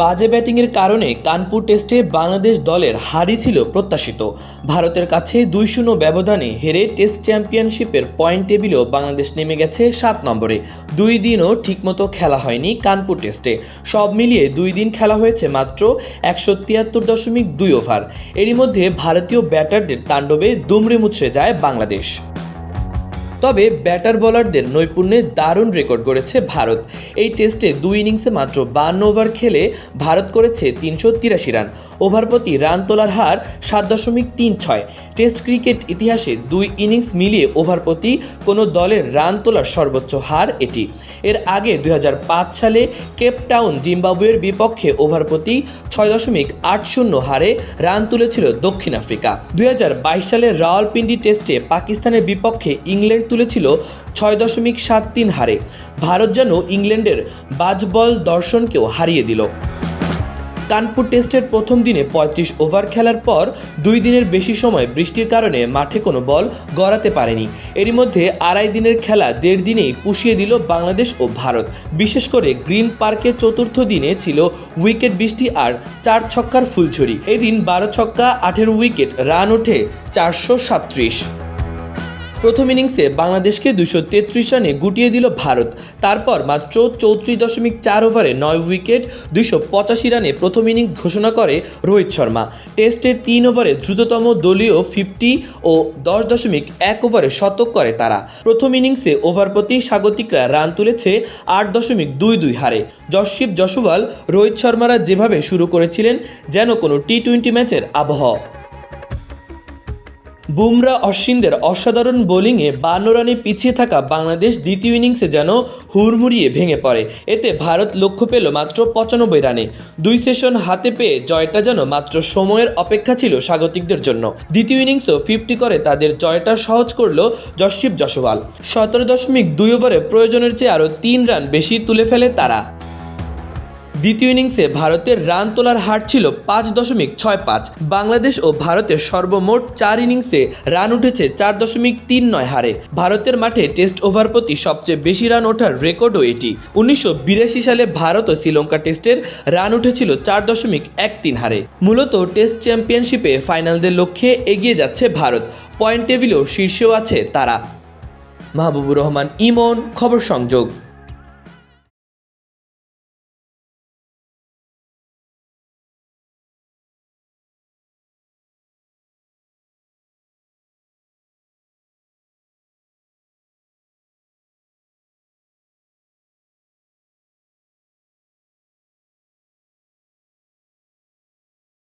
বাজে ব্যাটিংয়ের কারণে কানপুর টেস্টে বাংলাদেশ দলের হারই ছিল প্রত্যাশিত। ভারতের কাছে 2-0 ব্যবধানে হেরে টেস্ট চ্যাম্পিয়নশিপের পয়েন্ট টেবিলেও বাংলাদেশ নেমে গেছে 7 নম্বরে। 2 দিনও ঠিকমতো খেলা হয়নি কানপুর টেস্টে। সব মিলিয়ে 2 দিন খেলা হয়েছে মাত্র 173.2 ওভার। এরই মধ্যে ভারতীয় ব্যাটারদের তাণ্ডবে দুমড়ে মুচড়ে যায় বাংলাদেশ। তবে ব্যাটার বোলারদের নৈপুণ্যে দারুণ রেকর্ড গড়েছে ভারত। এই টেস্টে 2 ইনিংসে মাত্র 52 ওভার খেলে ভারত করেছে 383 রান। ওভার প্রতি রান তোলার হার 7.36। টেস্ট ক্রিকেট ইতিহাসে 2 ইনিংস মিলিয়ে ওভার প্রতি কোনো দলের রান তোলার সর্বোচ্চ হার এটি। এর আগে 2005 সালে কেপটাউন জিম্বাবুয়ের বিপক্ষে ওভার প্রতি 6.80 হারে রান তুলেছিল দক্ষিণ আফ্রিকা। 2022 সালে রাওয়ালপিন্ডি টেস্টে পাকিস্তানের বিপক্ষে ইংল্যান্ড তুলেছিল 6.73 হারে। ভারত যেন ইংল্যান্ডের বাজবল দর্শনকেও হারিয়ে দিল। কানপুর টেস্টের প্রথম দিনে 35 ওভার খেলার পর 2 দিনের বেশি সময় বৃষ্টির কারণে মাঠে কোনো বল গড়াতে পারেনি। এরই মধ্যে আড়াই দিনের খেলা 1.5 দিনেই পুষিয়ে দিল বাংলাদেশ ও ভারত। বিশেষ করে গ্রিন পার্কে চতুর্থ দিনে ছিল উইকেট বৃষ্টি আর 4 ছক্কার ফুলঝুরি। এদিন 12 ছক্কা 18 উইকেট, রান ওঠে 437। প্রথম ইনিংসে বাংলাদেশকে 233 রানে গুটিয়ে দিল ভারত। তারপর মাত্র 34.4 ওভারে 9 উইকেট 285 রানে প্রথম ইনিংস ঘোষণা করে রোহিত শর্মা। টেস্টে 3 ওভারে দ্রুততম দলীয় 50 ও 10.1 ওভারে শতক করে তারা। প্রথম ইনিংসে ওভার প্রতি স্বাগতিকরা রান তুলেছে 8.22 হারে। যশস্বী জয়সওয়াল, রোহিত শর্মারা যেভাবে শুরু করেছিলেন যেন কোনো টি-20 ম্যাচের আবহাওয়া। বুমরা অশ্বিনদের অসাধারণ বোলিংয়ে 52 রানে পিছিয়ে থাকা বাংলাদেশ দ্বিতীয় ইনিংসে যেন হুড়মুড়িয়ে ভেঙে পড়ে। এতে ভারত লক্ষ্য পেল মাত্র 95 রানে। 2 সেশন হাতে পেয়ে জয়টা যেন মাত্র সময়ের অপেক্ষা ছিল স্বাগতিকদের জন্য। দ্বিতীয় ইনিংসও 50 করে তাদের জয়টা সহজ করল যশস্বী জয়সওয়াল। 17.2 ওভারে প্রয়োজনের চেয়ে আরও 3 রান বেশি তুলে ফেলে তারা। দ্বিতীয় ইনিংসে ভারতের রান তোলার হার ছিল 5.65। বাংলাদেশ ও ভারতের সর্বমোট 4 ইনিংসে রান উঠেছে 4.39 হারে। ভারতের মাঠে টেস্ট ওভার প্রতি সবচেয়ে বেশি রান ওঠার রেকর্ডও এটি। 1982 সালে ভারত ও শ্রীলঙ্কা টেস্টের রান উঠেছিল 4.13 হারে। মূলত টেস্ট চ্যাম্পিয়নশিপে ফাইনালদের লক্ষ্যে এগিয়ে যাচ্ছে ভারত। পয়েন্ট টেবিলেও শীর্ষেও আছে তারা। মাহবুবুর রহমান ইমন, খবর সংযোগ।